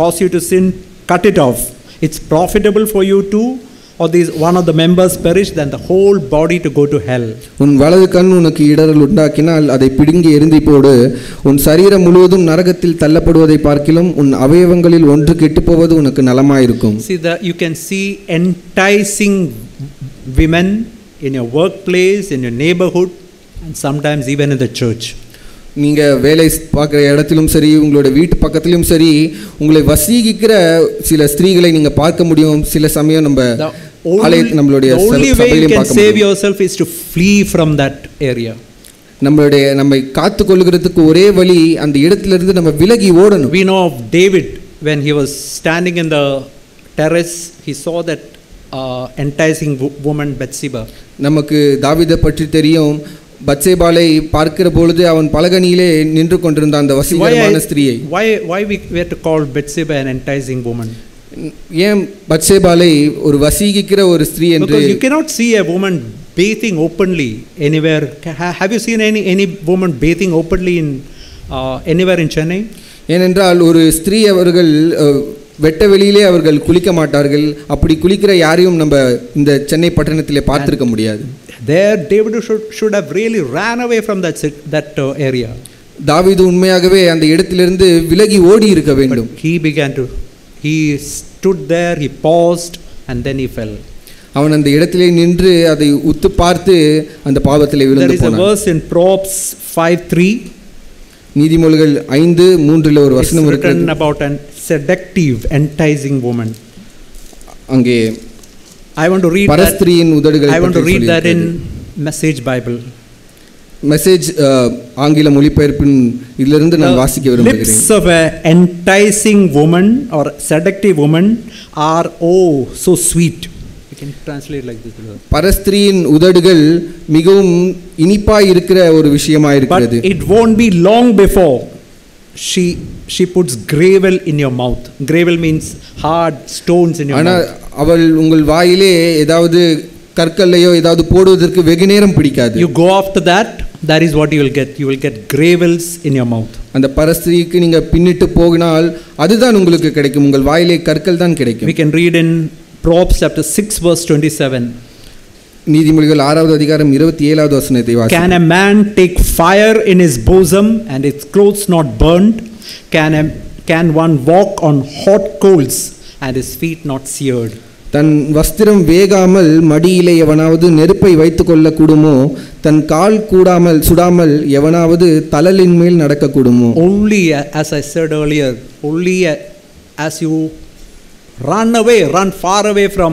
cause you to sin, cut it off. It's profitable for you to, or these one of the members perish, than the whole body to go to hell. உன் வலது கண் உனக்கு இடறல் உண்டாக்கினால் அதை பிடுங்கி எறிந்து போடு. உன் சரீரம் முழுவதும் நரகத்தில் தள்ளப்படுவதை பார்க்கிலும் உன் அவயவங்களில் ஒன்று கெட்டுப்போவது உனக்கு நலமாயிருக்கும். See, you can see enticing women in your workplace, in your neighborhood, and sometimes even in the church. நீங்க வேலை பார்க்குற இடத்திலும் சரி, உங்களோட வீட்டு பக்கத்திலும் சரி, உங்களை வசீகிக்கிற சில ஸ்திரீகளை நீங்க பார்க்க முடியும். சில சமயம் நம்ம நம்மளுடைய சபையிலும் பார்க்க முடியும். Save yourself is to flee from that area. நம்மை காத்து கொள்கிறதுக்கு ஒரே வழி அந்த இடத்திலிருந்து நம்ம விலகி ஓடணும். We know of David when he was standing in the terrace, he saw that enticing woman Bathsheba. நமக்கு தாவீதை பற்றி தெரியும். பத்சேபாளை பார்க்கிற பொழுது அவன் பலகணியிலே நின்று கொண்டிருந்த அந்த வசீகரமான ஸ்திரியை. Why we were to call Bathsheba an enticing woman? ஏன் பத்சேபாளை ஒரு வசீகிக்கிற ஒரு ஸ்திரீ என்று? Because you cannot see a woman bathing openly anywhere. Have you seen any woman bathing openly in anywhere in Chennai? ஏனென்றால் ஒரு ஸ்திரீ அவர்கள் வெட்ட வெளியிலே அவர்கள் குளிக்க மாட்டார்கள். அப்படி குளிக்கிற யாரையும் நம்ம இந்த சென்னை பட்டணத்திலே பார்த்திருக்க முடியாது. There David should have really ran away from that area. தாவீது உண்மையாகவே அந்த இடத்திலிருந்து விலகி ஓடி இருக்க வேண்டும். He stood there, he paused, and then he fell. அவன் அந்த இடத்திலே நின்று அதை உத்து பார்த்து அந்த பாவத்திலே விழுந்து போனான். There is a verse in Proverbs 5:3. நீதிமொழிகள் 5:3 ஒரு It's வசனம் written இருக்கிறது. about an seductive, enticing woman. அங்கே I want to read that. பரஸ்திரியின் உதடுகள் I want to பற்றி read that in சொல்லியிருக்கிறது. Message Bible. மெசேஜ் ஆங்கில மொழிபெயர்ப்பின் இதிலிருந்து நான் வாசிக்க விரும்புகிறேன். Lips of an enticing woman or seductive woman are so sweet. You can translate like this. பரஸ்திரியின் உதடுகள் மிகவும் இனிப்பாய் இருக்கிற ஒரு விஷயமாய் இருக்கிறது. But it won't be long before she puts gravel in your mouth. Gravel means hard stones in your ஆனா mouth. அவள் உங்கள் வாயிலே ஏதாவது கற்கல்லையோ ஏதாவது போடுவதற்கு வெகு நேரம் பிடிக்காது. You go after that, that is what you will get. You will get gravels in your mouth. அந்த பரஸ்திரிக்கு நீங்க பின்னிட்டு போகினால் அதுதான் உங்களுக்கு கிடைக்கும். உங்கள் வாயிலே கற்கள் தான் கிடைக்கும். We can read in Proverbs chapter 6 verse 27. நீதிமொழிகள் 6வது அதிகாரம் 27வது வசனத்தை வாசிப்போம். Can a man take fire in his bosom and his clothes not burned? Can one walk on hot coals and his feet not seared? தன் வஸ்திரம் வேகாமல் மடியிலே எவனாவது நெருப்பை வைத்துக் கொள்ள கூடுமோ, தன் கால் கூடாமல் சுடாமல் எவனாவது தலலின் மேல் நடக்க கூடுமோ? Only, as I said earlier, only as you run far away from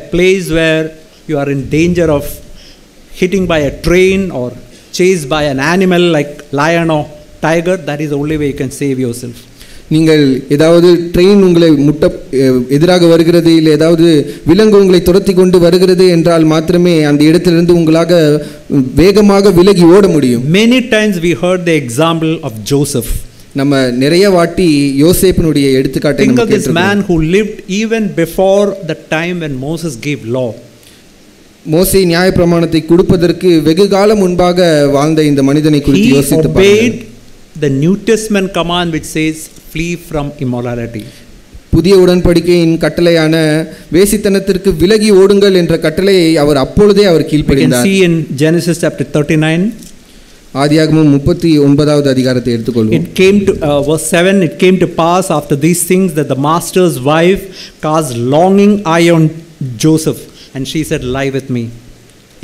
a place where you are in danger of hitting by a train or chased by an animal like lion or tiger, that is the only way you can save yourself. நீங்கள் ஏதாவது train உங்களை எதிராக வருகிறது, இல்லை ஏதாவது விலங்கு உங்களை துரத்தி கொண்டு வருகிறது என்றால் மாத்திரமே அந்த இடத்திலிருந்து உங்களாக வேகமாக விலகி ஓட முடியும். Many times we heard the example of Joseph. நம்ம நிறைய வாட்டி யோசேப்பினுடைய எடுத்துக்காட்டை Think of this man who lived even before the time when Moses gave law. மோசே நியாயப்பிரமாணத்தை கொடுப்பதற்கு வெகு காலம் முன்பாக வாழ்ந்த இந்த மனிதனை குறித்து யோசித்து பாருங்கள். He obeyed the New Testament command which says flee from immorality. புதிய உடன்படிக்கையின் கட்டளையான வேசித்தனத்திற்கு விலகி ஓடுங்கள் என்ற கட்டளையை அவர் அப்பொழுதே அவர் கீழ்ப்படிந்தார். We can see in Genesis chapter 39. ஆதியாகமம் 39வது அதிகாரத்தை எடுத்துக்கொள்வோம். It came to verse 7, it came to pass after these things that the master's wife cast longing eye on Joseph, and she said, lie with me.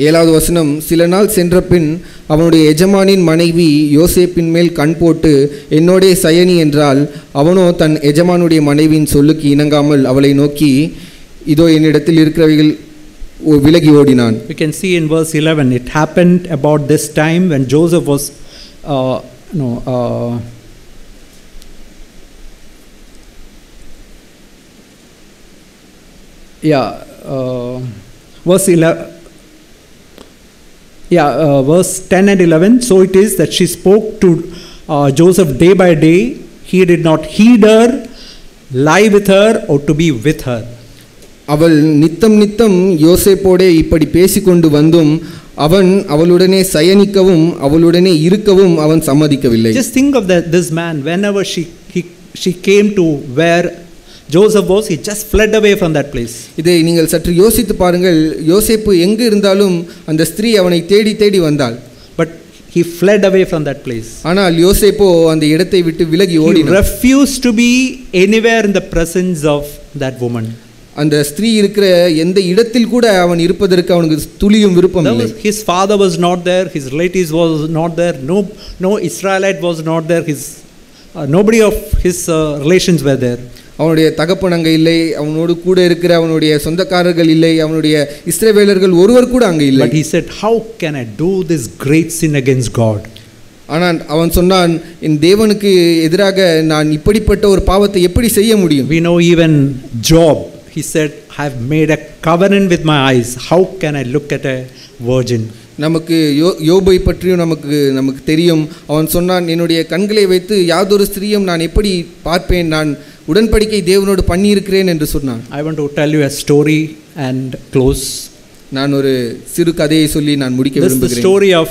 7வது வசனம், சில நாள் சென்ற பின் அவனுடைய எஜமானின் மனைவி யோசேப்பின் மேல் கண் போட்டு என்னோடே சயனி என்றால், அவனோ தன் எஜமானுடைய மனைவியின் சொல்லுக்கு இணங்காமல் அவளை நோக்கி இதோ என்னிடத்தில் இருக்கிறவைகள் விலகி ஓடினான். We can see in verse 11, it happened about this time when Joseph was verse 10 and 11. So it is that she spoke to Joseph day by day. He did not heed her, lie with her, or to be with her. அவள் நித்தம் நித்தம் யோசேப்போடே இப்படி பேசிக்கொண்டு வந்தும் அவன் அவளுடனே சயனிக்கவும் அவளுடனே இருக்கவும் அவன் சம்மதிக்கவில்லை. Just think of this man. Whenever she came to where Joseph was, he just fled away from that place. இதை நீங்கள் சற்று யோசித்து பாருங்கள். யோசேப்பு எங்கு இருந்தாலும் அந்த ஸ்திரீ அவனை தேடி தேடி வந்தாள். But he fled away from that place. ஆனால் யோசேப்போ அந்த இடத்தை விட்டு விலகி ஓடினான். He refused to be anywhere in the presence of that woman. அந்த ஸ்திரீ இருக்கிற எந்த இடத்தில் கூட அவன் இருப்பதற்கு அவனுக்கு துளியும் விருப்பம் இல்லை. His father was not there, his relatives was not there, no Israelite was not there, nobody of his relations were there. அவனுடைய தகப்பன் அங்கே இல்லை, அவனோடு கூட இருக்கிற அவனுடைய சொந்தக்காரர்கள் இல்லை, அவனுடைய இஸ்ரவேலர்கள் ஒருவர் கூட அங்கே இல்லை. But he said, how can I do this great sin against God? ஆனால் அவன் சொன்னான், என் தேவனுக்கு எதிராக நான் இப்படிப்பட்ட ஒரு பாவத்தை எப்படி செய்ய முடியும்? We know even Job, he said, I have made a covenant with my eyes, how can I look at a virgin? நமக்கு யோபை பற்றியும் நமக்கு தெரியும். அவன் சொன்னான், என்னுடைய கண்களை வைத்து யாதொரு ஸ்திரீயும் நான் எப்படி பார்ப்பேன், நான் உடன்படிக்கை தேவனோடு பண்ணி இருக்கிறேன் என்று சொன்னான். I want to tell you a story and close. நான் ஒரு சிறு கதையை சொல்லி நான் முடிக்க விரும்புகிறேன். This is the story of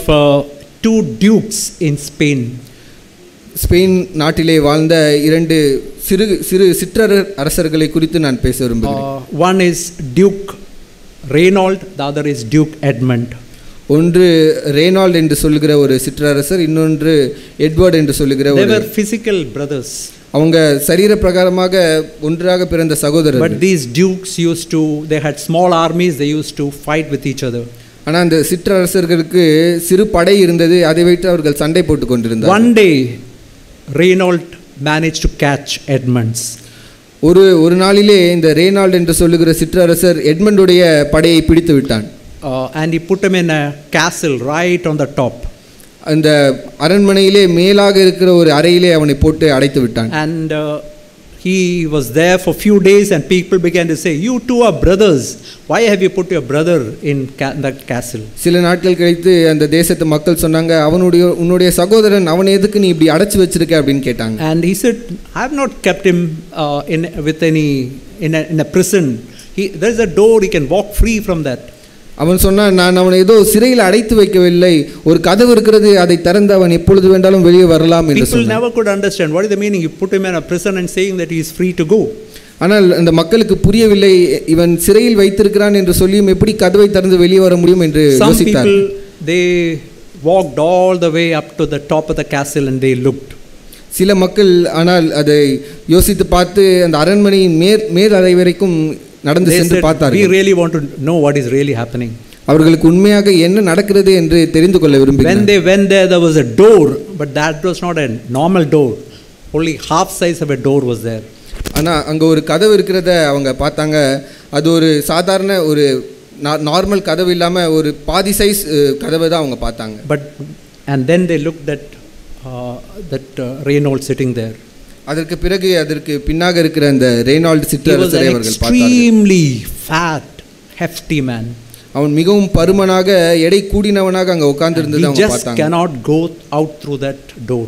two dukes in Spain. Spain நாட்டிலே வாழ்ந்த இரண்டு சிறு சிற்றரசர்களை குறித்து நான் பேச விரும்புகிறேன். One is Duke Reynold, the other is Duke Edmund. ஒன்று ரேனால்ட் என்று சொல்லுகிற ஒரு சிற்றரசர், இன்னொன்று எட்வர்ட் என்று சொல்லுகிற ஒரு. They were physical brothers. அவங்க சரீர பிரகாரமாக ஒன்றாக பிறந்த சகோதரர்கள். But these dukes they had small armies, they used to fight with each other. ஆனால் அந்த சிற்றரசர்களுக்கு சிறு படை இருந்தது, அதை வைத்து அவர்கள் சண்டை போட்டுக் கொண்டிருந்தார்கள். One day Reynold managed to catch Edmunds. ஒரு நாளிலே இந்த ரேனால்ட் என்று சொல்லுகிற சிற்றரசர் எட்மண்டுடைய படையை பிடித்து விட்டான். And he put him in a castle right on the top. அந்த அரண்மனையிலே மேலாக இருக்கிற ஒரு அறையிலே அவனை போட்டு அடைத்து விட்டான். And he was there for few days and people began to say, you two are brothers, why have you put your brother in that castle? சில நாட்கள் கழித்து அந்த தேசத்து மக்கள் சொன்னாங்க, உன்னுடைய சகோதரன் அவனை எதுக்கு நீ இப்படி அடைச்சு வச்சிருக்க அப்படின்னு கேட்டாங்க. And he said, I have not kept him in a prison. There is a door, he can walk free from that. அவன் சொன்னான், நான் அவனை ஏதோ சிறையில் அடைத்து வைக்கவில்லை, ஒரு கதவு இருக்கிறது, அதை திறந்து அவன் எப்பொழுது வேண்டாலும் வெளியே வரலாம் என்று சொன்னான். People never could understand what is the meaning you put him in a prison and saying that he is free to go. ஆனால் அந்த மக்களுக்கு புரியவில்லை, இவன் சிறையில் வைத்திருக்கிறான் என்று சொல்லியும் எப்படி கதவை திறந்து வெளியே வர முடியும் என்று யோசித்தார். Some people, they walked all the way up to the top of the castle and they looked. சில மக்கள் ஆனால் அதை யோசித்து பார்த்து அந்த அரண்மனையின் மேல் அறை வரைக்கும் நடந்து சென்று பார்த்தார்கள். We really want to know what is really happening. அவர்களுக்கு உண்மையாக என்ன நடக்கிறது என்று தெரிந்து கொள்ள விரும்பினார்கள். When they went there was a door, but that was not a normal door. Only half size of a door was there. ஆனா அங்க ஒரு கதவு இருக்கிறத அவங்க பார்த்தாங்க. அது ஒரு சாதாரண ஒரு நார்மல் கதவு இல்லாம ஒரு பாதி சைஸ் கதவை தான் அவங்க பார்த்தாங்க. And then they looked at Reynold sitting there. அதற்கு பிறகு அதற்கு பின்னாக இருக்கிற அந்த ரேனால்ட் சிற்றரசரை அவர்கள் பார்த்தார்கள். Extremely fat, hefty man. அவன் மிகவும் பருமனாக எடை கூடினவனாக அங்க உட்கார்ந்து இருந்ததை அவங்க பார்த்தாங்க. He just cannot go out through that door.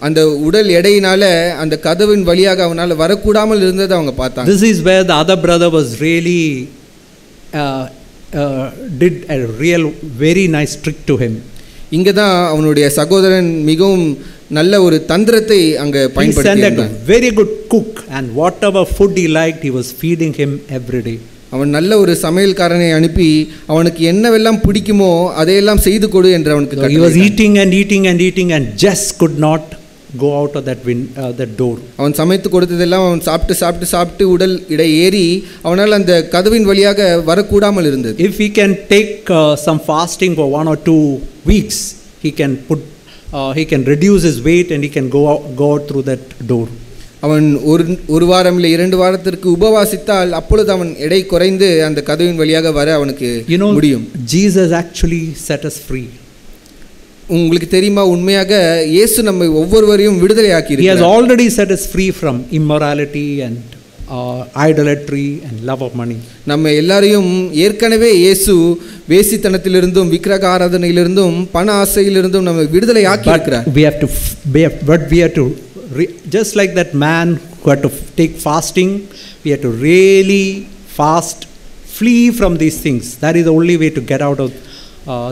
அந்த உடல் எடையினால அந்த கதவின் வழியாக அவனால வரக்கூடாமல் இருந்ததை அவங்க பார்த்தாங்க. This is where the other brother was really did a real very nice trick to him. இங்க தான் அவனுடைய சகோதரன் மிகவும் நல்ல ஒரு தந்திரத்தை அங்க பயன்படுத்தினான். Very good cook and whatever food he liked he was feeding him every day. அவன் நல்ல ஒரு சமையல்காரனை அனுப்பி அவனுக்கு என்னவெல்லாம் பிடிக்குமோ அதையெல்லாம் செய்து கொடு என்று அவனுக்கு கட்டளையிட்டான். He was eating and just could not go out of that door. அவன் சமைத்து கொடுத்ததெல்லாம் அவன் சாப்பிட்டு உடல் இடை ஏறி அவனால் அந்த கதவின் வழியாக வரக்கூடாமல் இருந்தது. If he can take some fasting for 1 or 2 weeks, he can reduce his weight and he can go out through that door. அவன் ஒரு வாரம் இல்லை 2 வாரத்திற்கு உபவாசித்தால் அப்பொழுது அவன் எடை குறைந்து அந்த கதவின் வழியாக வர அவனுக்கு முடியும். Jesus actually set us free. உங்களுக்கு தெரியுமா, உண்மையாக இயேசு நம்மை ஒவ்வொருவரையும் விடுதலையாக்கி இருக்கிறார். He has already set us free from immorality and idolatry and love of money. நம்ம எல்லாரையும் ஏற்கனவே இயேசு வேசித்தனத்திலிருந்தும் விக்கிரக ஆராதனையிலிருந்தும் பண ஆசையிலிருந்தும் நம்ம விடுதலையாக்கி இருக்கிறார். We have to just like that man who had to take fasting, we have to really fast, flee from these things. That is the only way to get out of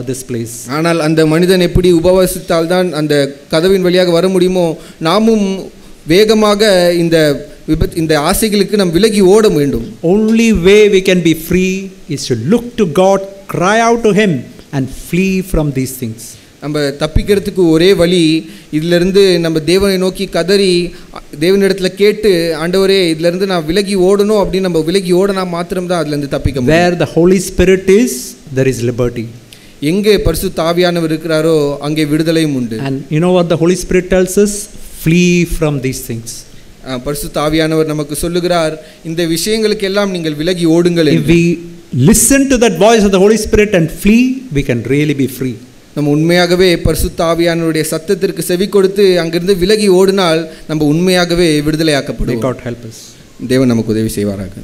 this place. ஆனால் அந்த மனிதன் எப்படி உபவாசித்தால் தான் அந்த கதவின் வழியாக வர முடியுமோ, நாமும் வேகமாக இந்த ஆசைகளுக்கு நாம் விலகி ஓட வேண்டும். Only way we can be free is to look to God, cry out to him and flee from these things. நம்ம தப்பிக்கிறதுக்கு ஒரே வழி இதிலிருந்து நம்ம தேவனை நோக்கி கதறி தேவனிடத்தில் கேட்டு, ஆண்டவரே இதிலிருந்து நான் விலகி ஓடணும் அப்படின்னு நம்ம விலகி ஓடனா மாத்திரம்தான் அதிலிருந்து தப்பிக்க முடியும். Where the Holy Spirit is, there is liberty. எங்கே பரிசுத்த ஆவியானவர் இருக்கிறாரோ அங்கே விடுதலையும் உண்டு. And you know what the Holy Spirit tells us? Flee from these things. பரிசுத்த ஆவியானவர் நமக்கு சொல்லுகிறார், இந்த விஷயங்களுக்கு எல்லாம் நீங்கள் விலகி ஓடுங்கள். If we listen to that voice of the Holy Spirit and flee, we can really be free. நம்ம உண்மையாகவே பரிசுத்த ஆவியானவருடைய சத்தத்திற்கு செவி கொடுத்து அங்கிருந்து விலகி ஓடினால் நம்ம உண்மையாகவே விடுதலையாக்கப்படுவோம். May God help us. தேவன் நமக்கு உதவி செய்வாராக.